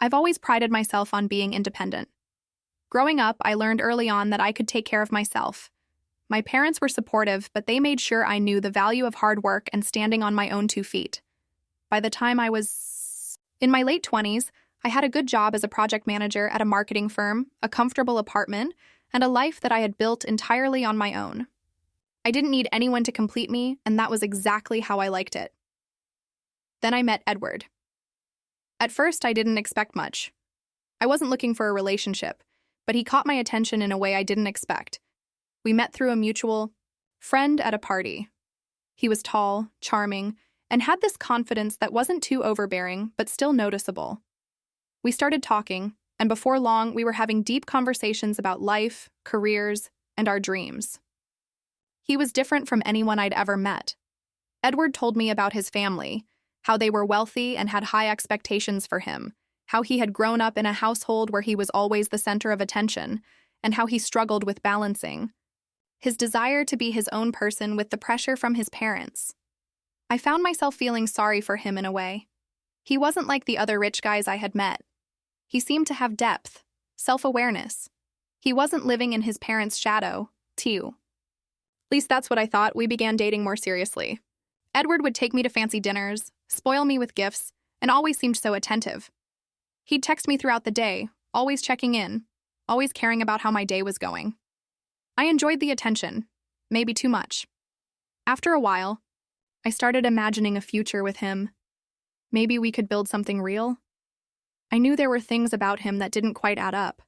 I've always prided myself on being independent. Growing up, I learned early on that I could take care of myself. My parents were supportive, but they made sure I knew the value of hard work and standing on my own 2 feet. By the time I was in my late 20s, I had a good job as a project manager at a marketing firm, a comfortable apartment, and a life that I had built entirely on my own. I didn't need anyone to complete me, and that was exactly how I liked it. Then I met Edward. At first, I didn't expect much. I wasn't looking for a relationship, but he caught my attention in a way I didn't expect. We met through a mutual friend at a party. He was tall, charming, and had this confidence that wasn't too overbearing, but still noticeable. We started talking, and before long, we were having deep conversations about life, careers, and our dreams. He was different from anyone I'd ever met. Edward told me about his family, how they were wealthy and had high expectations for him, how he had grown up in a household where he was always the center of attention, and how he struggled with balancing his desire to be his own person with the pressure from his parents. I found myself feeling sorry for him in a way. He wasn't like the other rich guys I had met. He seemed to have depth, self-awareness. He wasn't living in his parents' shadow, too. At least that's what I thought. We began dating more seriously. Edward would take me to fancy dinners, spoil me with gifts, and always seemed so attentive. He'd text me throughout the day, always checking in, always caring about how my day was going. I enjoyed the attention, maybe too much. After a while, I started imagining a future with him. Maybe we could build something real. I knew there were things about him that didn't quite add up.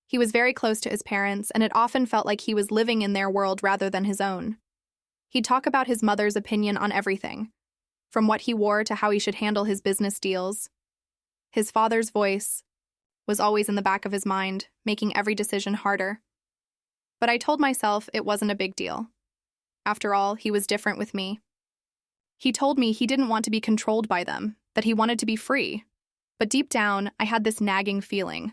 He was very close to his parents, and it often felt like he was living in their world rather than his own. He'd talk about his mother's opinion on everything, from what he wore to how he should handle his business deals. His father's voice was always in the back of his mind, making every decision harder. But I told myself it wasn't a big deal. After all, he was different with me. He told me he didn't want to be controlled by them, that he wanted to be free. But deep down, I had this nagging feeling.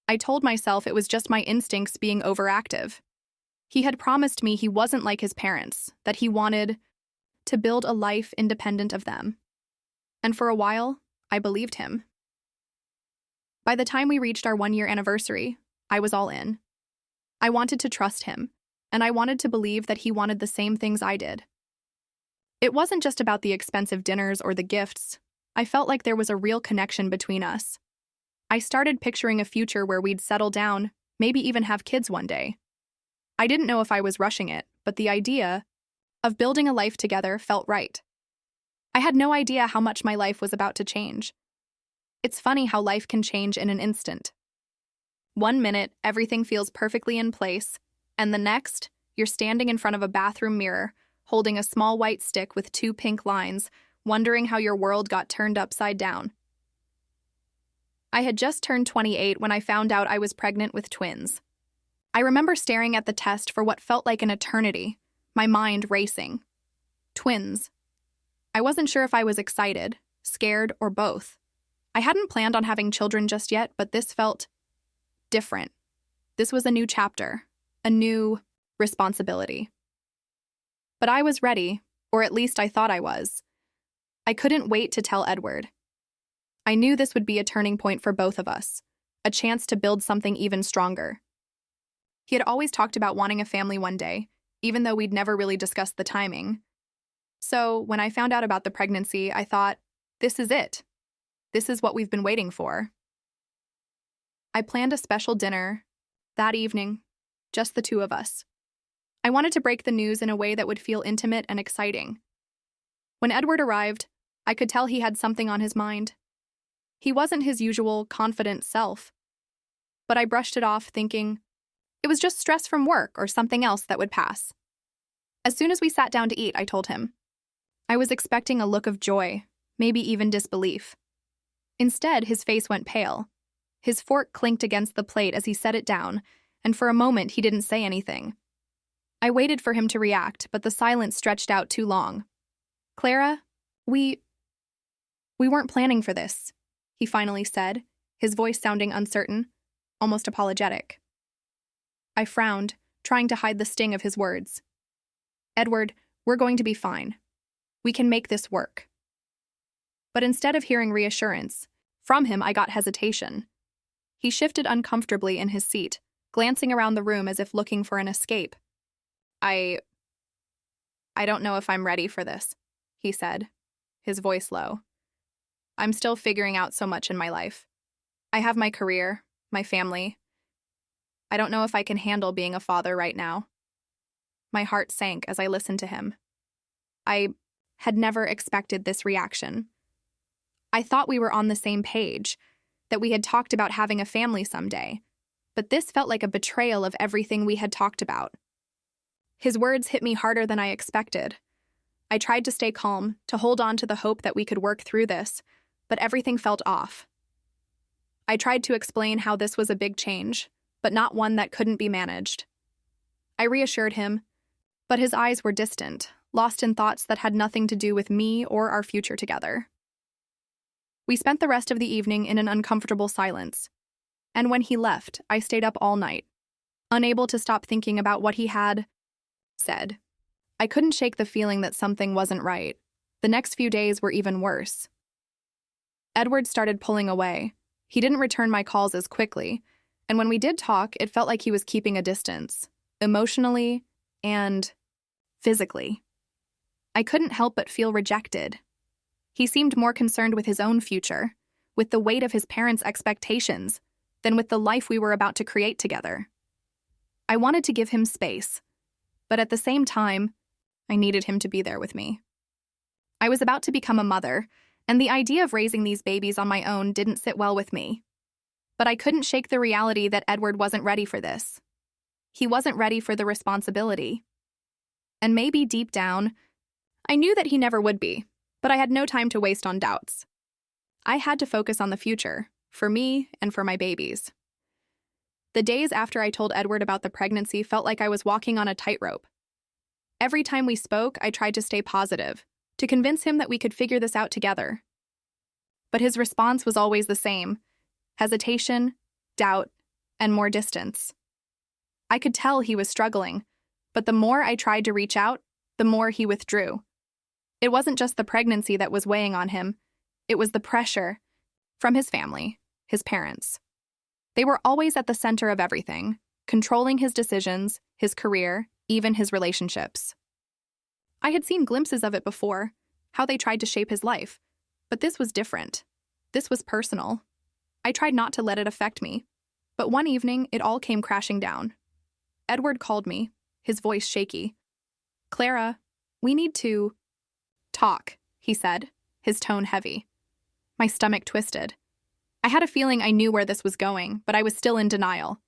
I told myself it was just my instincts being overactive. He had promised me he wasn't like his parents, that he wanted to build a life independent of them. And for a while, I believed him. By the time we reached our 1-year anniversary, I was all in. I wanted to trust him, and I wanted to believe that he wanted the same things I did. It wasn't just about the expensive dinners or the gifts. I felt like there was a real connection between us. I started picturing a future where we'd settle down, maybe even have kids one day. I didn't know if I was rushing it, but the idea of building a life together felt right. I had no idea how much my life was about to change. It's funny how life can change in an instant. 1 minute, everything feels perfectly in place, and the next, you're standing in front of a bathroom mirror, holding a small white stick with 2 pink lines, wondering how your world got turned upside down. I had just turned 28 when I found out I was pregnant with twins. I remember staring at the test for what felt like an eternity, my mind racing. Twins. I wasn't sure if I was excited, scared, or both. I hadn't planned on having children just yet, but this felt different. This was a new chapter, a new responsibility. But I was ready, or at least I thought I was. I couldn't wait to tell Edward. I knew this would be a turning point for both of us, a chance to build something even stronger. He had always talked about wanting a family one day, even though we'd never really discussed the timing. So when I found out about the pregnancy, I thought, this is it. This is what we've been waiting for. I planned a special dinner that evening, just the 2 of us. I wanted to break the news in a way that would feel intimate and exciting. When Edward arrived, I could tell he had something on his mind. He wasn't his usual confident self, but I brushed it off thinking it was just stress from work or something else that would pass. As soon as we sat down to eat, I told him. I was expecting a look of joy, maybe even disbelief. Instead, his face went pale. His fork clinked against the plate as he set it down, and for a moment he didn't say anything. I waited for him to react, but the silence stretched out too long. Clara, we weren't planning for this, he finally said, his voice sounding uncertain, almost apologetic. I frowned, trying to hide the sting of his words. Edward, we're going to be fine. We can make this work. But instead of hearing reassurance, From him, I got hesitation. He shifted uncomfortably in his seat, glancing around the room as if looking for an escape. I don't know if I'm ready for this, he said, his voice low. I'm still figuring out so much in my life. I have my career, my family. I don't know if I can handle being a father right now. My heart sank as I listened to him. I had never expected this reaction. I thought we were on the same page, that we had talked about having a family someday, but this felt like a betrayal of everything we had talked about. His words hit me harder than I expected. I tried to stay calm, to hold on to the hope that we could work through this, but everything felt off. I tried to explain how this was a big change, but not one that couldn't be managed. I reassured him, but his eyes were distant, lost in thoughts that had nothing to do with me or our future together. We spent the rest of the evening in an uncomfortable silence, and when he left, I stayed up all night, unable to stop thinking about what he had said. I couldn't shake the feeling that something wasn't right. The next few days were even worse. Edward started pulling away. He didn't return my calls as quickly, and when we did talk, it felt like he was keeping a distance, emotionally and physically. I couldn't help but feel rejected. He seemed more concerned with his own future, with the weight of his parents' expectations, than with the life we were about to create together. I wanted to give him space, but at the same time, I needed him to be there with me. I was about to become a mother, and the idea of raising these babies on my own didn't sit well with me. But I couldn't shake the reality that Edward wasn't ready for this. He wasn't ready for the responsibility. And maybe deep down, I knew that he never would be, but I had no time to waste on doubts. I had to focus on the future, for me and for my babies. The days after I told Edward about the pregnancy felt like I was walking on a tightrope. Every time we spoke, I tried to stay positive, to convince him that we could figure this out together. But his response was always the same: hesitation, doubt, and more distance. I could tell he was struggling, but the more I tried to reach out, the more he withdrew. It wasn't just the pregnancy that was weighing on him, it was the pressure from his family, his parents. They were always at the center of everything, controlling his decisions, his career, even his relationships. I had seen glimpses of it before, how they tried to shape his life, but this was different. This was personal. I tried not to let it affect me, but one evening it all came crashing down. Edward called me, his voice shaky. "Clara, we need to talk," he said, his tone heavy. My stomach twisted. I had a feeling I knew where this was going, but I was still in denial.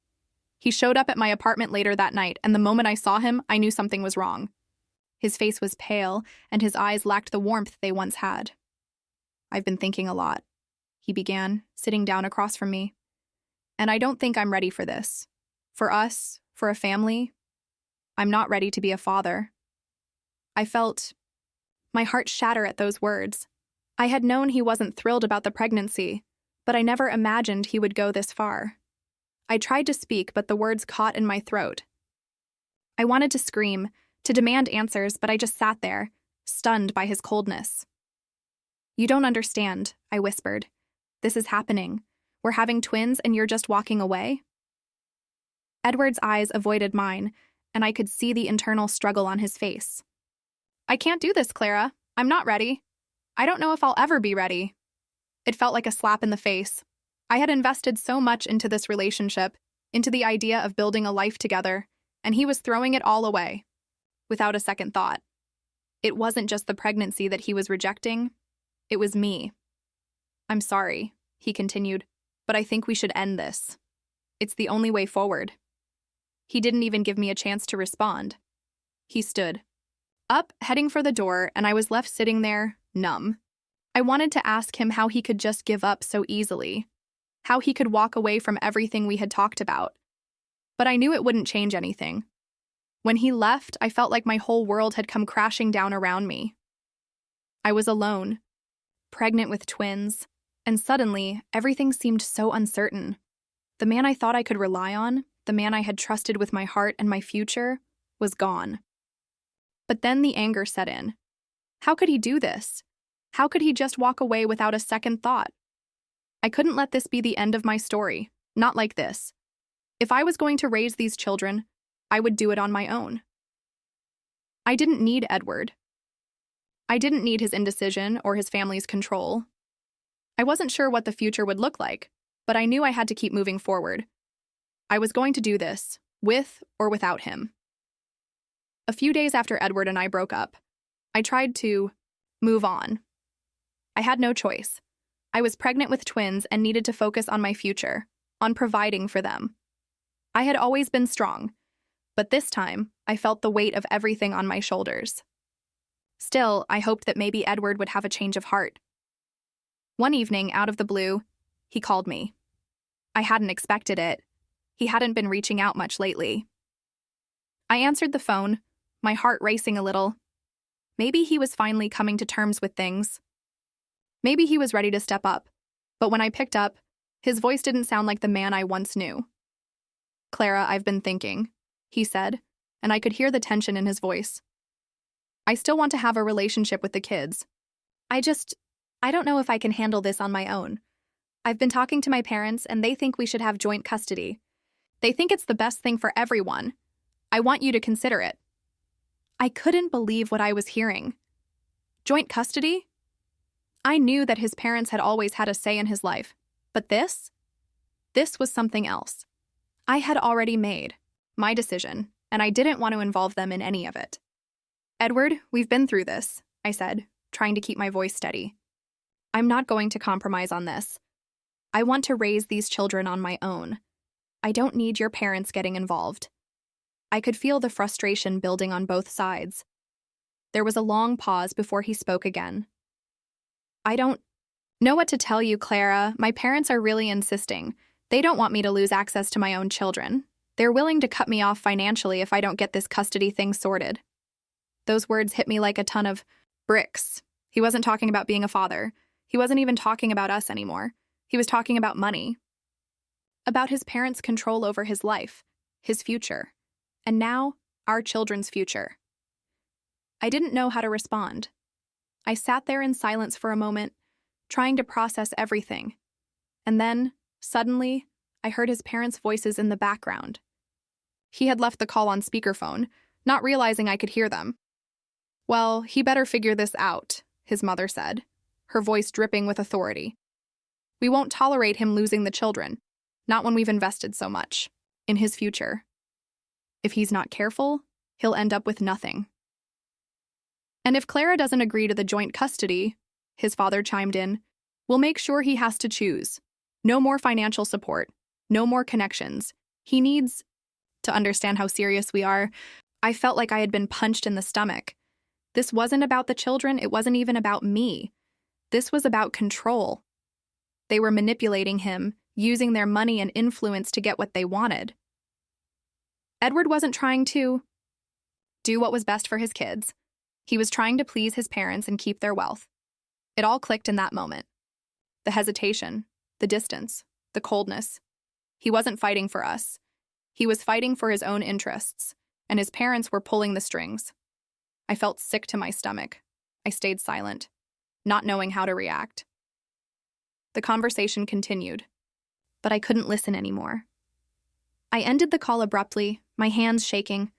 He showed up at my apartment later that night, and the moment I saw him, I knew something was wrong. His face was pale, and his eyes lacked the warmth they once had. "I've been thinking a lot," he began, sitting down across from me. "And I don't think I'm ready for this. For us, for a family. I'm not ready to be a father." I felt my heart shatter at those words. I had known he wasn't thrilled about the pregnancy, but I never imagined he would go this far. I tried to speak, but the words caught in my throat. I wanted to scream, to demand answers, but I just sat there, stunned by his coldness. "You don't understand," I whispered. "This is happening. We're having twins and you're just walking away?" Edward's eyes avoided mine, and I could see the internal struggle on his face. "I can't do this, Clara. I'm not ready. I don't know if I'll ever be ready." It felt like a slap in the face. I had invested so much into this relationship, into the idea of building a life together, and he was throwing it all away, without a second thought. It wasn't just the pregnancy that he was rejecting, it was me. "I'm sorry," he continued, "but I think we should end this. It's the only way forward." He didn't even give me a chance to respond. He stood up, heading for the door, and I was left sitting there, numb. I wanted to ask him how he could just give up so easily, how he could walk away from everything we had talked about. But I knew it wouldn't change anything. When he left, I felt like my whole world had come crashing down around me. I was alone, pregnant with twins, and suddenly, everything seemed so uncertain. The man I thought I could rely on, the man I had trusted with my heart and my future, was gone. But then the anger set in. How could he do this? How could he just walk away without a second thought? I couldn't let this be the end of my story, not like this. If I was going to raise these children, I would do it on my own. I didn't need Edward. I didn't need his indecision or his family's control. I wasn't sure what the future would look like, but I knew I had to keep moving forward. I was going to do this, with or without him. A few days after Edward and I broke up, I tried to move on. I had no choice. I was pregnant with twins and needed to focus on my future, on providing for them. I had always been strong, but this time I felt the weight of everything on my shoulders. Still, I hoped that maybe Edward would have a change of heart. One evening, out of the blue, he called me. I hadn't expected it. He hadn't been reaching out much lately. I answered the phone, my heart racing a little. Maybe he was finally coming to terms with things. Maybe he was ready to step up. But when I picked up, his voice didn't sound like the man I once knew. "Clara, I've been thinking," he said, and I could hear the tension in his voice. "I still want to have a relationship with the kids. I don't know if I can handle this on my own. I've been talking to my parents, and they think we should have joint custody. They think it's the best thing for everyone. I want you to consider it." I couldn't believe what I was hearing. Joint custody? I knew that his parents had always had a say in his life, but this? This was something else. I had already made my decision, and I didn't want to involve them in any of it. "Edward, we've been through this," I said, trying to keep my voice steady. "I'm not going to compromise on this. I want to raise these children on my own. I don't need your parents getting involved." I could feel the frustration building on both sides. There was a long pause before he spoke again. "I don't know what to tell you, Clara. My parents are really insisting. They don't want me to lose access to my own children. They're willing to cut me off financially if I don't get this custody thing sorted." Those words hit me like a ton of bricks. He wasn't talking about being a father. He wasn't even talking about us anymore. He was talking about money. About his parents' control over his life, his future, and now our children's future. I didn't know how to respond. I sat there in silence for a moment, trying to process everything. And then, suddenly, I heard his parents' voices in the background. He had left the call on speakerphone, not realizing I could hear them. "Well, he better figure this out," his mother said, her voice dripping with authority. "We won't tolerate him losing the children, not when we've invested so much in his future. If he's not careful, he'll end up with nothing." "And if Clara doesn't agree to the joint custody," his father chimed in, "we'll make sure he has to choose. No more financial support, no more connections. He needs to understand how serious we are." I felt like I had been punched in the stomach. This wasn't about the children, it wasn't even about me. This was about control. They were manipulating him, using their money and influence to get what they wanted. Edward wasn't trying to do what was best for his kids. He was trying to please his parents and keep their wealth. It all clicked in that moment. The hesitation, the distance, the coldness. He wasn't fighting for us. He was fighting for his own interests, and his parents were pulling the strings. I felt sick to my stomach. I stayed silent, not knowing how to react. The conversation continued, but I couldn't listen anymore. I ended the call abruptly, my hands shaking.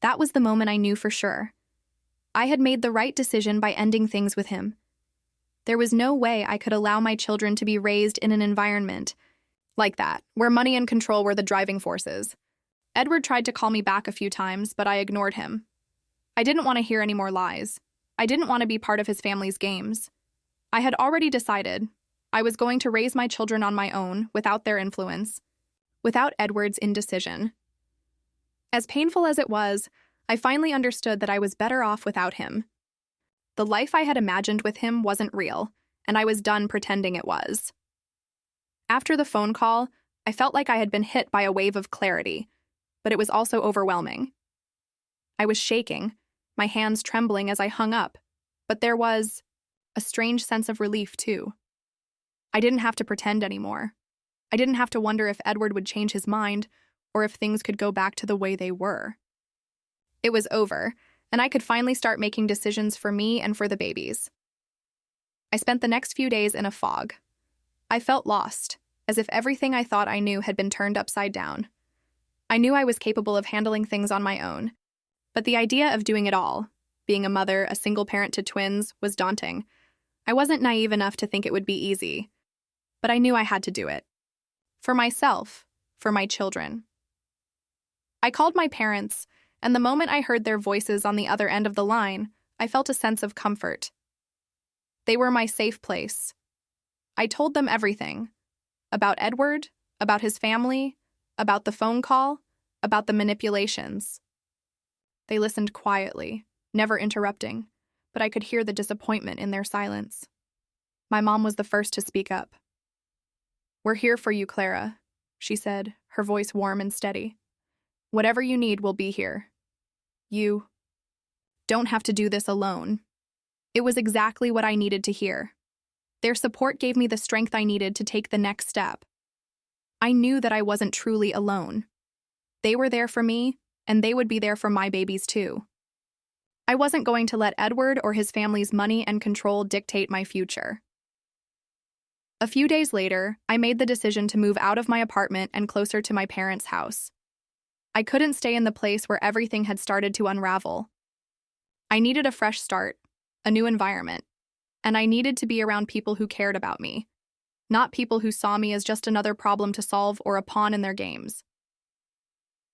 That was the moment I knew for sure. I had made the right decision by ending things with him. There was no way I could allow my children to be raised in an environment like that, where money and control were the driving forces. Edward tried to call me back a few times, but I ignored him. I didn't want to hear any more lies. I didn't want to be part of his family's games. I had already decided I was going to raise my children on my own, without their influence, without Edward's indecision. As painful as it was, I finally understood that I was better off without him. The life I had imagined with him wasn't real, and I was done pretending it was. After the phone call, I felt like I had been hit by a wave of clarity, but it was also overwhelming. I was shaking, my hands trembling as I hung up, but there was a strange sense of relief, too. I didn't have to pretend anymore. I didn't have to wonder if Edward would change his mind or if things could go back to the way they were. It was over, and I could finally start making decisions for me and for the babies. I spent the next few days in a fog. I felt lost, as if everything I thought I knew had been turned upside down. I knew I was capable of handling things on my own, but the idea of doing it all, being a mother, a single parent to twins, was daunting. I wasn't naive enough to think it would be easy, but I knew I had to do it. For myself, for my children. I called my parents, and the moment I heard their voices on the other end of the line, I felt a sense of comfort. They were my safe place. I told them everything. About Edward, about his family, about the phone call, about the manipulations. They listened quietly, never interrupting, but I could hear the disappointment in their silence. My mom was the first to speak up. "We're here for you, Clara," she said, her voice warm and steady. "Whatever you need, we'll be here. You don't have to do this alone." It was exactly what I needed to hear. Their support gave me the strength I needed to take the next step. I knew that I wasn't truly alone. They were there for me, and they would be there for my babies too. I wasn't going to let Edward or his family's money and control dictate my future. A few days later, I made the decision to move out of my apartment and closer to my parents' house. I couldn't stay in the place where everything had started to unravel. I needed a fresh start, a new environment, and I needed to be around people who cared about me, not people who saw me as just another problem to solve or a pawn in their games.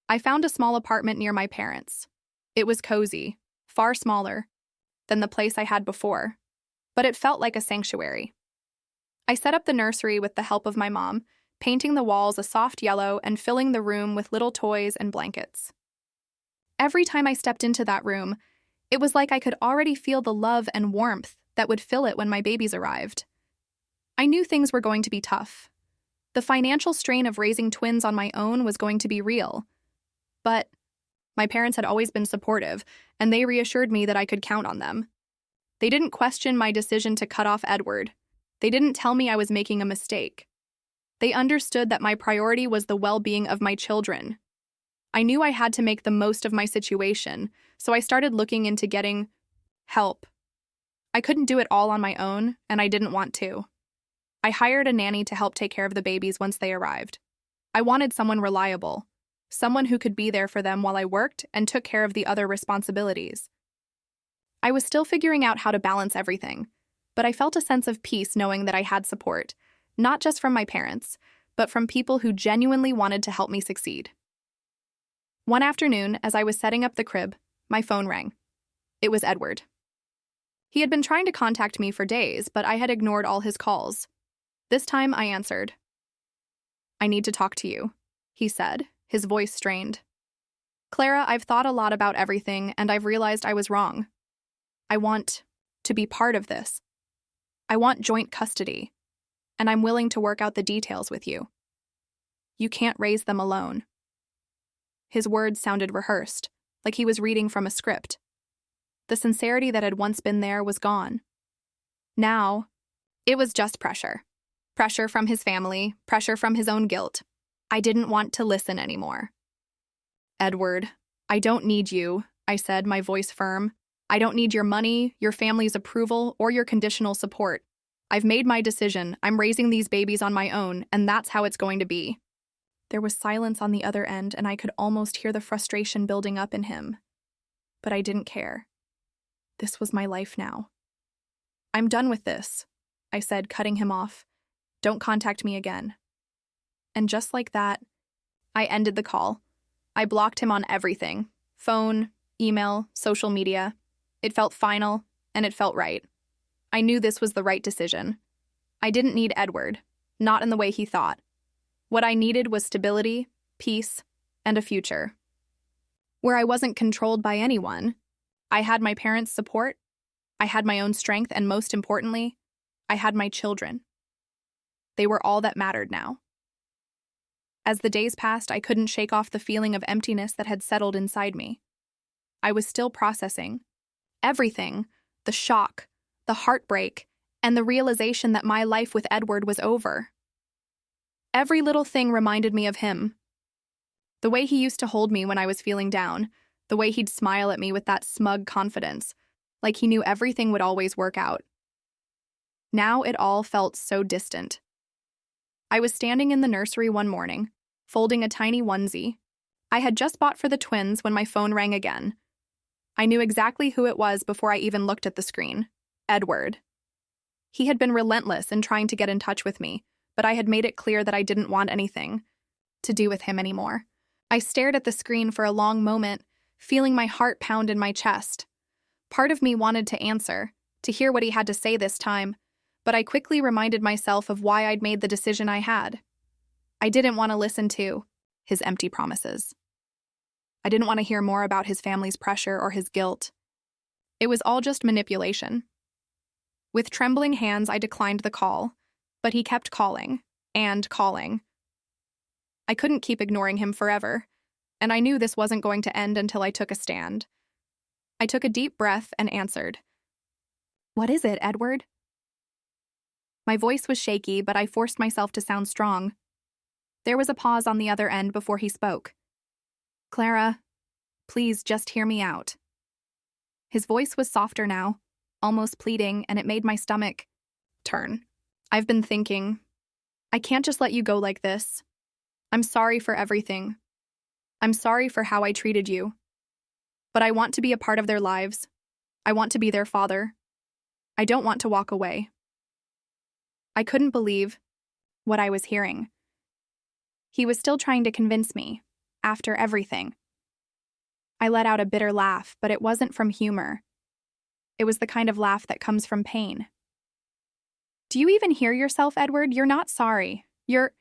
I found a small apartment near my parents. It was cozy, far smaller than the place I had before, but it felt like a sanctuary. I set up the nursery with the help of my mom, painting the walls a soft yellow and filling the room with little toys and blankets. Every time I stepped into that room, it was like I could already feel the love and warmth that would fill it when my babies arrived. I knew things were going to be tough. The financial strain of raising twins on my own was going to be real. But my parents had always been supportive, and they reassured me that I could count on them. They didn't question my decision to cut off Edward. They didn't tell me I was making a mistake. They understood that my priority was the well-being of my children. I knew I had to make the most of my situation, so I started looking into getting help. I couldn't do it all on my own, and I didn't want to. I hired a nanny to help take care of the babies once they arrived. I wanted someone reliable, someone who could be there for them while I worked and took care of the other responsibilities. I was still figuring out how to balance everything, but I felt a sense of peace knowing that I had support, not just from my parents, but from people who genuinely wanted to help me succeed. One afternoon, as I was setting up the crib, my phone rang. It was Edward. He had been trying to contact me for days, but I had ignored all his calls. This time I answered. "I need to talk to you," he said, his voice strained. "Clara, I've thought a lot about everything, and I've realized I was wrong. I want to be part of this. I want joint custody, and I'm willing to work out the details with you. You can't raise them alone." His words sounded rehearsed, like he was reading from a script. The sincerity that had once been there was gone. Now, it was just pressure. Pressure from his family, pressure from his own guilt. I didn't want to listen anymore. "Edward, I don't need you," I said, my voice firm. "I don't need your money, your family's approval, or your conditional support. I've made my decision. I'm raising these babies on my own, and that's how it's going to be." There was silence on the other end, and I could almost hear the frustration building up in him. But I didn't care. This was my life now. "I'm done with this," I said, cutting him off. "Don't contact me again." And just like that, I ended the call. I blocked him on everything: phone, email, social media. It felt final, and it felt right. I knew this was the right decision. I didn't need Edward, not in the way he thought. What I needed was stability, peace, and a future where I wasn't controlled by anyone. I had my parents' support, I had my own strength, and most importantly, I had my children. They were all that mattered now. As the days passed, I couldn't shake off the feeling of emptiness that had settled inside me. I was still processing everything: the shock, the heartbreak, and the realization that my life with Edward was over. Every little thing reminded me of him. The way he used to hold me when I was feeling down, the way he'd smile at me with that smug confidence, like he knew everything would always work out. Now it all felt so distant. I was standing in the nursery one morning, folding a tiny onesie I had just bought for the twins when my phone rang again. I knew exactly who it was before I even looked at the screen. Edward. He had been relentless in trying to get in touch with me, but I had made it clear that I didn't want anything to do with him anymore. I stared at the screen for a long moment, feeling my heart pound in my chest. Part of me wanted to answer, to hear what he had to say this time, but I quickly reminded myself of why I'd made the decision I had. I didn't want to listen to his empty promises. I didn't want to hear more about his family's pressure or his guilt. It was all just manipulation. With trembling hands, I declined the call, but he kept calling and calling. I couldn't keep ignoring him forever, and I knew this wasn't going to end until I took a stand. I took a deep breath and answered. "What is it, Edward?" My voice was shaky, but I forced myself to sound strong. There was a pause on the other end before he spoke. "Clara, please just hear me out." His voice was softer now, almost pleading, and it made my stomach turn. "I've been thinking, I can't just let you go like this. I'm sorry for everything. I'm sorry for how I treated you. But I want to be a part of their lives. I want to be their father. I don't want to walk away." I couldn't believe what I was hearing. He was still trying to convince me, after everything. I let out a bitter laugh, but it wasn't from humor. It was the kind of laugh that comes from pain. "Do you even hear yourself, Edward? You're not sorry. You're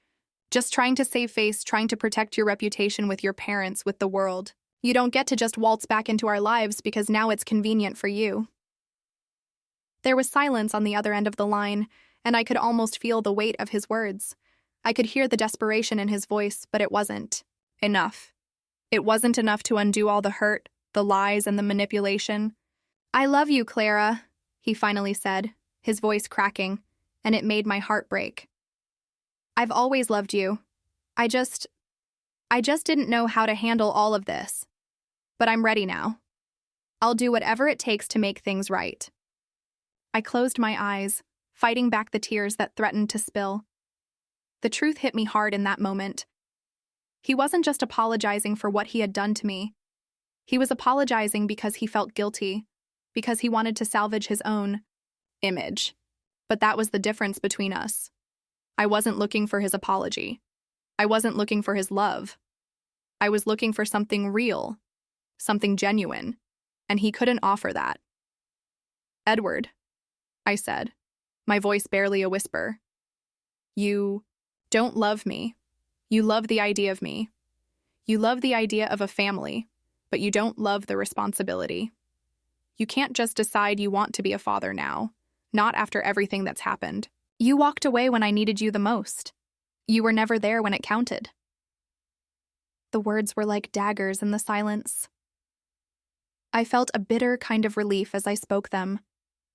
just trying to save face, trying to protect your reputation with your parents, with the world. You don't get to just waltz back into our lives because now it's convenient for you." There was silence on the other end of the line, and I could almost feel the weight of his words. I could hear the desperation in his voice, but it wasn't enough. It wasn't enough to undo all the hurt, the lies, and the manipulation. "I love you, Clara," he finally said, his voice cracking, and it made my heart break. "I've always loved you. I just didn't know how to handle all of this. But I'm ready now. I'll do whatever it takes to make things right." I closed my eyes, fighting back the tears that threatened to spill. The truth hit me hard in that moment. He wasn't just apologizing for what he had done to me. He was apologizing because he felt guilty, because he wanted to salvage his own image. But that was the difference between us. I wasn't looking for his apology. I wasn't looking for his love. I was looking for something real, something genuine, and he couldn't offer that. "Edward," I said, my voice barely a whisper, "you don't love me. You love the idea of me. You love the idea of a family, but you don't love the responsibility. You can't just decide you want to be a father now, not after everything that's happened. You walked away when I needed you the most. You were never there when it counted." The words were like daggers in the silence. I felt a bitter kind of relief as I spoke them,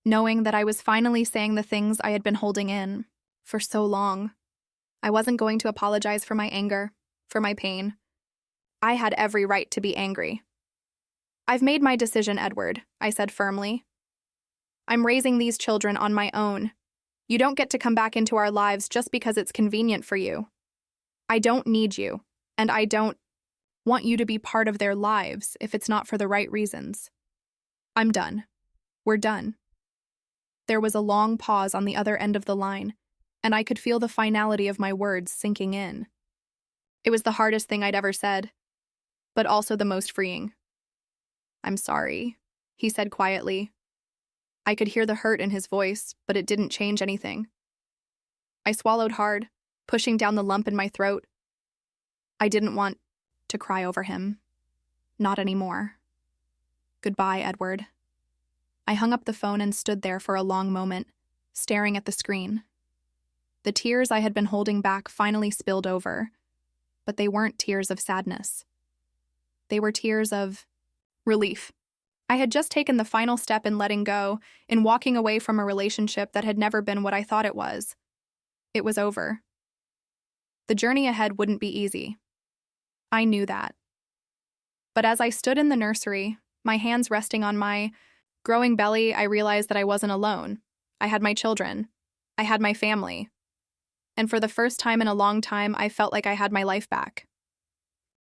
knowing that I was finally saying the things I had been holding in for so long. I wasn't going to apologize for my anger, for my pain. I had every right to be angry. "I've made my decision, Edward," I said firmly. "I'm raising these children on my own. You don't get to come back into our lives just because it's convenient for you. I don't need you, and I don't want you to be part of their lives if it's not for the right reasons. I'm done. We're done." There was a long pause on the other end of the line, and I could feel the finality of my words sinking in. It was the hardest thing I'd ever said, but also the most freeing. "I'm sorry," he said quietly. I could hear the hurt in his voice, but it didn't change anything. I swallowed hard, pushing down the lump in my throat. I didn't want to cry over him. Not anymore. "Goodbye, Edward." I hung up the phone and stood there for a long moment, staring at the screen. The tears I had been holding back finally spilled over, but they weren't tears of sadness. They were tears of relief. I had just taken the final step in letting go, in walking away from a relationship that had never been what I thought it was. It was over. The journey ahead wouldn't be easy. I knew that. But as I stood in the nursery, my hands resting on my growing belly, I realized that I wasn't alone. I had my children. I had my family. and for the first time in a long time, I felt like I had my life back.